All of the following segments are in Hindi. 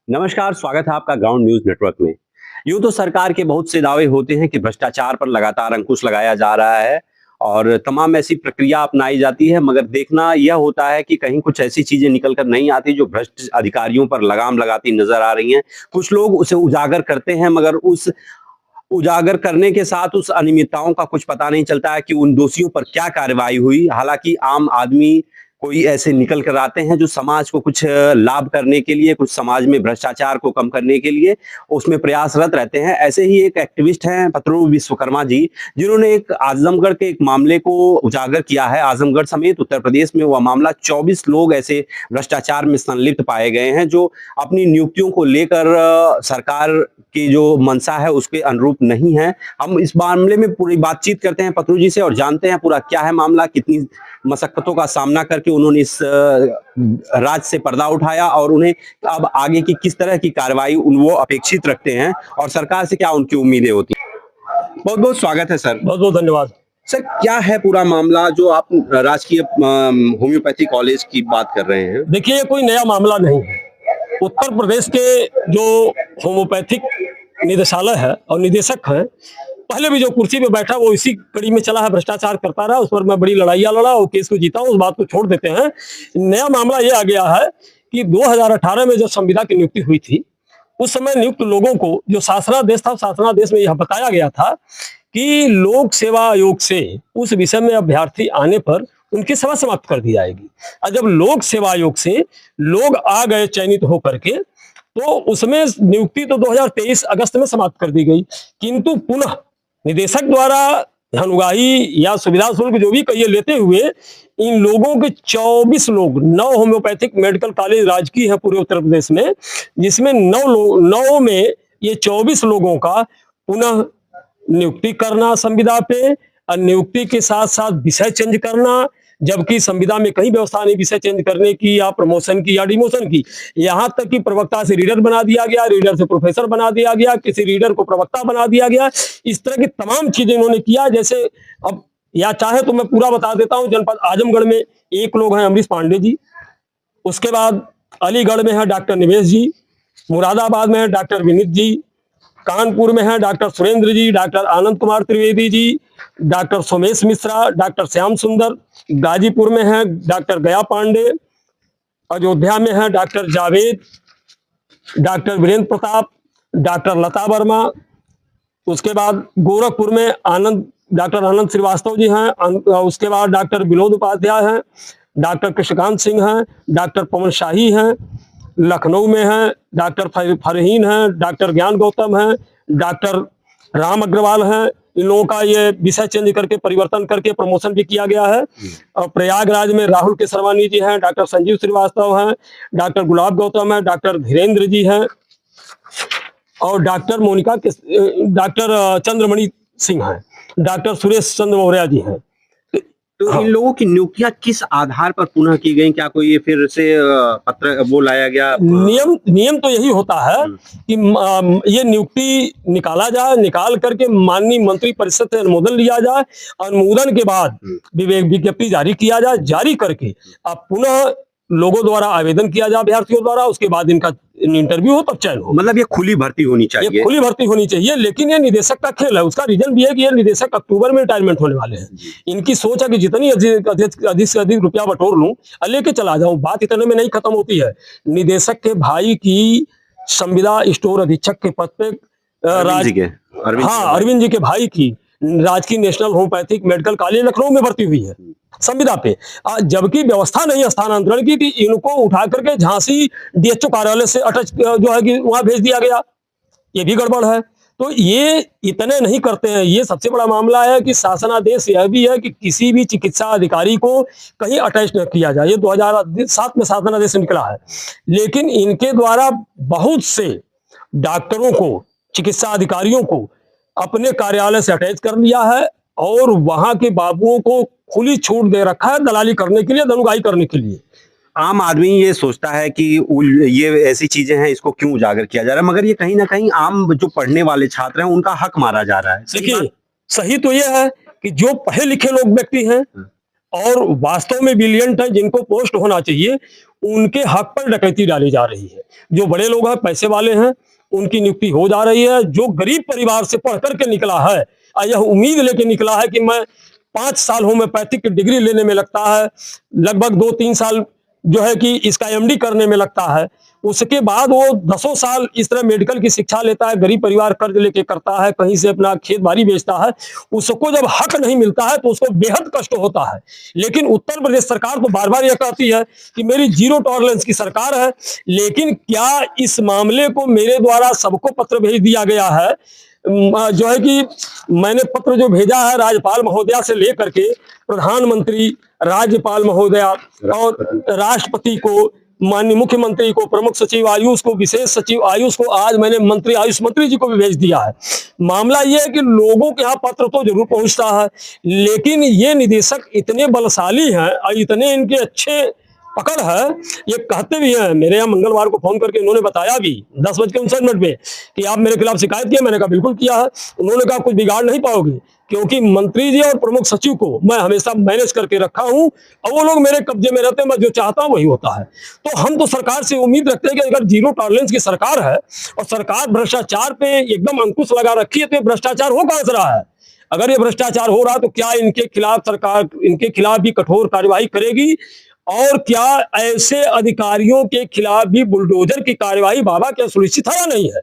नमस्कार, स्वागत है आपका ग्राउंड न्यूज नेटवर्क में। यूं तो सरकार के बहुत से दावे होते हैं कि भ्रष्टाचार पर लगातार अंकुश लगाया जा रहा है और तमाम ऐसी प्रक्रिया अपनाई जाती है, मगर देखना यह होता है कि कहीं कुछ ऐसी चीजें निकल कर नहीं आती जो भ्रष्ट अधिकारियों पर लगाम लगाती नजर आ रही हैं। कुछ लोग उसे उजागर करते हैं, मगर उस उजागर करने के साथ उस अनियमितताओं का कुछ पता नहीं चलता है कि उन दोषियों पर क्या कार्रवाई हुई। हालांकि आम आदमी कोई ऐसे निकल कर आते हैं जो समाज को कुछ लाभ करने के लिए, कुछ समाज में भ्रष्टाचार को कम करने के लिए उसमें प्रयासरत रहते हैं। ऐसे ही एक एक्टिविस्ट हैं पतरू विश्वकर्मा जी, जिन्होंने एक आजमगढ़ के एक मामले को उजागर किया है। आजमगढ़ समेत उत्तर प्रदेश में वह मामला 24 लोग ऐसे भ्रष्टाचार में संलिप्त पाए गए हैं जो अपनी नियुक्तियों को लेकर सरकार की जो मंशा है उसके अनुरूप नहीं है। हम इस मामले में पूरी बातचीत करते हैं पतरू जी से और जानते हैं पूरा क्या है मामला, कितनी मशक्कतों का सामना करके उन्होंने इस राज से पर्दा उठाया और उन्हें अब आगे की किस तरह की कार्रवाई वो अपेक्षित रखते हैं और सरकार से क्या उनकी उम्मीदें होती हैं। बहुत बहुत स्वागत है सर। बहुत बहुत धन्यवाद। सर, क्या है पूरा मामला जो आप राजकीय होम्योपैथी कॉलेज की बात कर रहे हैं? देखिए, ये कोई नया मामला नहीं है। उत्तर प्रदेश के जो होम्योपैथिक निदेशालय है और निदेशक है, पहले भी जो कुर्सी पे बैठा वो इसी कड़ी में चला है, भ्रष्टाचार करता रहा। उस पर मैं बड़ी लड़ाइयाँ लड़ा और केस को जीता हूँ, उस बात को छोड़ देते हैं। नया मामला ये आ गया है कि 2018 में जब संविदा की नियुक्ति हुई थी, उस समय नियुक्त लोगों को जो शासनादेश था, शासनादेश में यह बताया गया था कि लोक सेवा आयोग से उस विषय में अभ्यर्थी आने पर उनकी सेवा समाप्त कर दी जाएगी। और जब लोक सेवा आयोग से लोग आ गए चयनित होकर के, तो उसमें नियुक्ति तो 2023 अगस्त में समाप्त कर दी गई, किंतु पुनः निदेशक द्वारा धनउगाही या सुविधा शुल्क जो भी कहिए लेते हुए इन लोगों के 24 लोग, 9 होम्योपैथिक मेडिकल कॉलेज राजकीय है पूरे उत्तर प्रदेश में, जिसमें 9 में ये 24 लोगों का पुनः नियुक्ति करना संविदा पे, और नियुक्ति के साथ साथ विषय चेंज करना, जबकि संविदा में कहीं व्यवस्था नहीं विषय चेंज करने की या प्रमोशन की या डिमोशन की। यहाँ तक कि प्रवक्ता से रीडर बना दिया गया, रीडर से प्रोफेसर बना दिया गया, किसी रीडर को प्रवक्ता बना दिया गया। इस तरह की तमाम चीजें इन्होंने किया। जैसे अब या चाहे तो मैं पूरा बता देता हूँ। जनपद आजमगढ़ में एक लोग हैं अमरीश पांडे जी, उसके बाद अलीगढ़ में है डॉक्टर निवेश जी, मुरादाबाद में है डॉक्टर विनीत जी, कानपुर में है डॉक्टर सुरेंद्र जी, doctor Anand Kumar Trivedi ji, doctor Somesh Mishra, doctor Shyam सुंदर, गाजीपुर में है डॉक्टर गया पांडे, अयोध्या में है doctor Javed, doctor Virendra Pratap, doctor Lata Verma, उसके बाद गोरखपुर में डॉक्टर आनंद श्रीवास्तव जी हैं, उसके बाद डॉक्टर विनोद उपाध्याय हैं, डॉक्टर कृष्णकांत सिंह हैं, डॉक्टर पवन शाही हैं, लखनऊ में है डॉक्टर फरहीन हैं, डॉक्टर ज्ञान गौतम हैं, डॉक्टर राम अग्रवाल हैं। इन लोगों का ये विषय चेंज करके परिवर्तन करके प्रमोशन भी किया गया है। और प्रयागराज में राहुल केसरवानी जी हैं, डॉक्टर संजीव श्रीवास्तव हैं, डॉक्टर गुलाब गौतम है, डॉक्टर धीरेन्द्र जी हैं और डॉक्टर चंद्रमणि सिंह हैं, डॉक्टर सुरेश चंद्र मौर्य जी हैं। तो इन लोगों की नियुक्तियां किस आधार पर पुनः की गई? क्या कोई फिर से पत्र वो लाया गया? नियम तो यही होता है कि ये नियुक्ति निकाला जाए, निकाल करके माननीय मंत्री परिषद से अनुमोदन लिया जाए, अनुमोदन के बाद विज्ञप्ति जारी किया जाए, जारी करके अब पुनः लोगों द्वारा आवेदन किया जाए अभ्यर्थियों द्वारा, उसके बाद इनका इंटरव्यू हो तब चयन हो। मतलब ये खुली भर्ती होनी चाहिए? ये खुली भर्ती होनी चाहिए, लेकिन ये निदेशक का खेल है। उसका रीजन भी है कि ये निदेशक अक्टूबर में रिटायरमेंट होने वाले हैं। इनकी सोच है कि जितनी अधिक से अधिक रुपया बटोर लूं और लेके चला जाऊं। बात इतने में नहीं खत्म होती है। निदेशक के भाई की संविदा स्टोर अधीक्षक के पद पे अरविंद जी के भाई की राजकीय national homeopathic medical college Lucknow में भर्ती हुई है संविदा पे, जबकि व्यवस्था नहीं स्थानांतरण की, इनको उठा करके झांसी डीएचओ कार्यालय से अटैच जो है कि वहां भेज दिया गया। ये भी गड़बड़ है। तो ये इतने नहीं करते हैं। ये सबसे बड़ा मामला है कि शासनादेश यह भी है कि किसी भी चिकित्सा अधिकारी को कहीं अटैच न किया जाए। ये 2007 में शासनादेश निकला है, लेकिन इनके द्वारा बहुत से डॉक्टरों को, चिकित्सा अधिकारियों को अपने कार्यालय से अटैच कर लिया है और वहां के बाबुओं को खुली छूट दे रखा है दलाली करने के लिए, धनुगाही करने के लिए। आम आदमी ये सोचता है कि ये ऐसी चीजें हैं, इसको क्यों उजागर किया जा रहा है, मगर ये कहीं ना कहीं आम जो पढ़ने वाले छात्र हैं उनका हक मारा जा रहा है। देखिए, सही तो ये है कि जो पढ़े लिखे लोग व्यक्ति हैं और वास्तव में ब्रिलियंट है, जिनको पोस्ट होना चाहिए, उनके हक पर डकैती डाली जा रही है। जो बड़े लोग हैं, पैसे वाले हैं, उनकी नियुक्ति हो जा रही है। जो गरीब परिवार से पढ़ करके निकला है और यह उम्मीद लेके निकला है कि मैं 5 साल होम्योपैथिक की डिग्री लेने में लगता है, लगभग 2-3 साल जो है कि इसका एमडी करने में लगता है, उसके बाद वो 10 साल इस तरह मेडिकल की शिक्षा लेता है, गरीब परिवार कर्ज लेके करता है, कहीं से अपना खेत बाड़ी बेचता है, उसको जब हक नहीं मिलता है तो उसको बेहद कष्ट होता है। लेकिन उत्तर प्रदेश सरकार तो बार बार यह कहती है कि मेरी जीरो टॉलरेंस की सरकार है, लेकिन क्या इस मामले को मेरे द्वारा सबको पत्र भेज दिया गया है? जो है कि मैंने पत्र जो भेजा है राज्यपाल महोदया से लेकर के प्रधानमंत्री, राज्यपाल महोदया और राष्ट्रपति को, माननीय मुख्यमंत्री को, प्रमुख सचिव आयुष को, विशेष सचिव आयुष को, आज मैंने मंत्री आयुष मंत्री जी को भी भेज दिया है। मामला यह है कि लोगों के यहाँ पत्र तो जरूर पहुंचता है, लेकिन ये निदेशक इतने बलशाली हैं और इतने इनके अच्छे पकड़ है, ये कहते भी हैं। मेरे यहाँ मंगलवार को फोन करके इन्होंने बताया भी 10:59 पे कि आप मेरे खिलाफ शिकायत किया। मैंने कहा बिल्कुल किया है। उन्होंने कहा कुछ बिगाड़ नहीं पाओगे, क्योंकि मंत्री जी और प्रमुख सचिव को मैं हमेशा मैनेज करके रखा हूं और वो लोग मेरे कब्जे में रहते हैं, मैं जो चाहता हूं वही होता है। तो हम तो सरकार से उम्मीद रखते हैं कि अगर जीरो टॉलरेंस की सरकार है और सरकार भ्रष्टाचार पे एकदम अंकुश लगा रखी है, तो ये भ्रष्टाचार हो कहां से रहा है? अगर ये भ्रष्टाचार हो रहा है तो क्या इनके खिलाफ सरकार, इनके खिलाफ भी कठोर कार्यवाही करेगी? और क्या ऐसे अधिकारियों के खिलाफ भी बुलडोजर की कार्यवाही बाबा क्या सुनिश्चित है या नहीं है?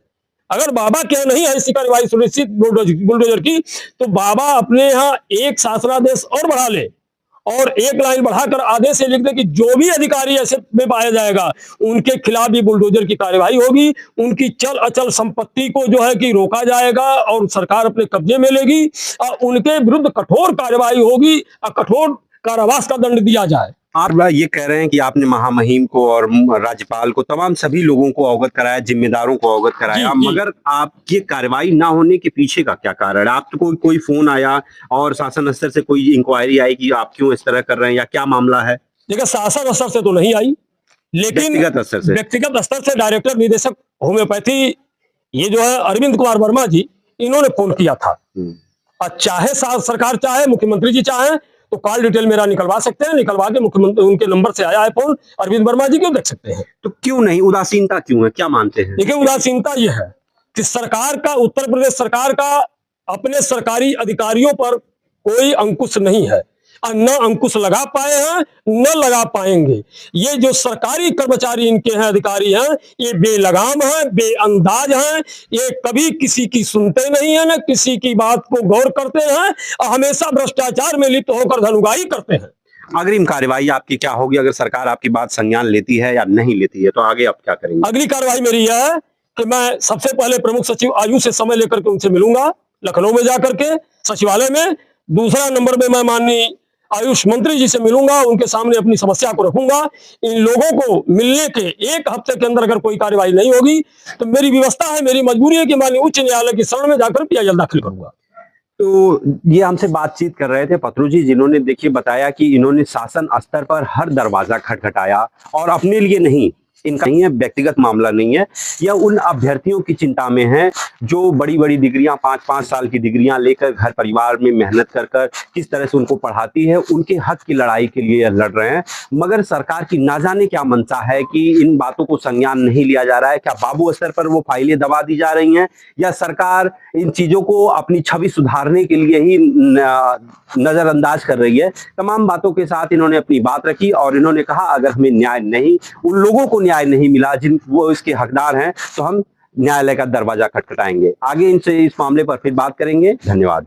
अगर बाबा क्या नहीं है ऐसी कार्यवाही सुनिश्चित बुलडोजर की, तो बाबा अपने यहाँ एक शासनादेश और बढ़ा ले और एक लाइन बढ़ाकर आदेश लिख दे कि जो भी अधिकारी ऐसे में पाया जाएगा उनके खिलाफ भी बुलडोजर की कार्यवाही होगी, उनकी चल अचल संपत्ति को जो है कि रोका जाएगा और सरकार अपने कब्जे में लेगी और उनके विरुद्ध कठोर कार्यवाही होगी और कठोर कारावास का दंड दिया जाए। आप ये कह रहे हैं कि आपने महामहिम को और राज्यपाल को, तमाम सभी लोगों को अवगत कराया, जिम्मेदारों को अवगत कराया, मगर आपकी कार्रवाई ना होने के पीछे का क्या कारण है? आपको कोई फोन आया और शासन स्तर से कोई इंक्वायरी आई कि आप क्यों इस तरह कर रहे हैं, या क्या मामला है? देखिए, शासन स्तर से तो नहीं आई, लेकिन व्यक्तिगत स्तर से डायरेक्टर निदेशक होम्योपैथी ये जो है अरविंद कुमार वर्मा जी, इन्होंने फोन किया था। चाहे सरकार चाहे, मुख्यमंत्री जी चाहे तो कॉल डिटेल मेरा निकलवा सकते हैं, निकलवा के मुख्यमंत्री उनके नंबर से आया है फोन, अरविंद वर्मा जी क्यों देख सकते हैं। तो क्यों नहीं, उदासीनता क्यों है, क्या मानते हैं? देखिए, उदासीनता यह है कि सरकार का, उत्तर प्रदेश सरकार का अपने सरकारी अधिकारियों पर कोई अंकुश नहीं है और न अंकुश लगा पाए हैं, न लगा पाएंगे। ये जो सरकारी कर्मचारी इनके हैं, अधिकारी हैं, ये बेलगाम हैं, बेअंदाज हैं, ये कभी किसी की सुनते नहीं है, न किसी की बात को गौर करते हैं और हमेशा भ्रष्टाचार में लिप्त होकर धनुगाई करते हैं। अग्रिम कार्यवाही आपकी क्या होगी अगर सरकार आपकी बात संज्ञान लेती है या नहीं लेती है, तो आगे आप क्या करेंगे? अगली कार्रवाई मेरी यह है कि मैं सबसे पहले प्रमुख सचिव आयुष से समय लेकर के उनसे मिलूंगा, लखनऊ में जाकर के सचिवालय में। दूसरा नंबर में मैं माननीय आयुष मंत्री जी से मिलूंगा, उनके सामने अपनी समस्या को रखूंगा। इन लोगों को मिलने के 1 हफ्ते के अंदर अगर कोई कार्रवाई नहीं होगी तो मेरी व्यवस्था है, मेरी मजबूरी है कि माननीय उच्च न्यायालय की शरण में जाकर पीआईएल दाखिल करूंगा। तो ये हमसे बातचीत कर रहे थे पत्रू जी, जिन्होंने देखिए बताया कि इन्होंने शासन स्तर पर हर दरवाजा खटखटाया और अपने लिए नहीं, इनका नहीं है, व्यक्तिगत मामला नहीं है, यह उन अभ्यर्थियों की चिंता में है जो बड़ी बड़ी डिग्रियां, 5-5 साल की डिग्रियां लेकर घर परिवार में मेहनत कर कर किस तरह से उनको पढ़ाती है, उनके हक की लड़ाई के लिए लड़ रहे हैं। मगर सरकार की ना जाने क्या मंशा है कि इन बातों को संज्ञान नहीं लिया जा रहा है। क्या बाबू स्तर पर वो फाइलें दबा दी जा रही हैं, या सरकार इन चीजों को अपनी छवि सुधारने के लिए ही नजरअंदाज कर रही है? तमाम बातों के साथ इन्होंने अपनी बात रखी और इन्होंने कहा अगर हमें न्याय नहीं, उन लोगों को न्याय नहीं मिला जिन वो इसके हकदार हैं, तो हम न्यायालय का दरवाजा खटखटाएंगे। आगे इनसे इस मामले पर फिर बात करेंगे। धन्यवाद।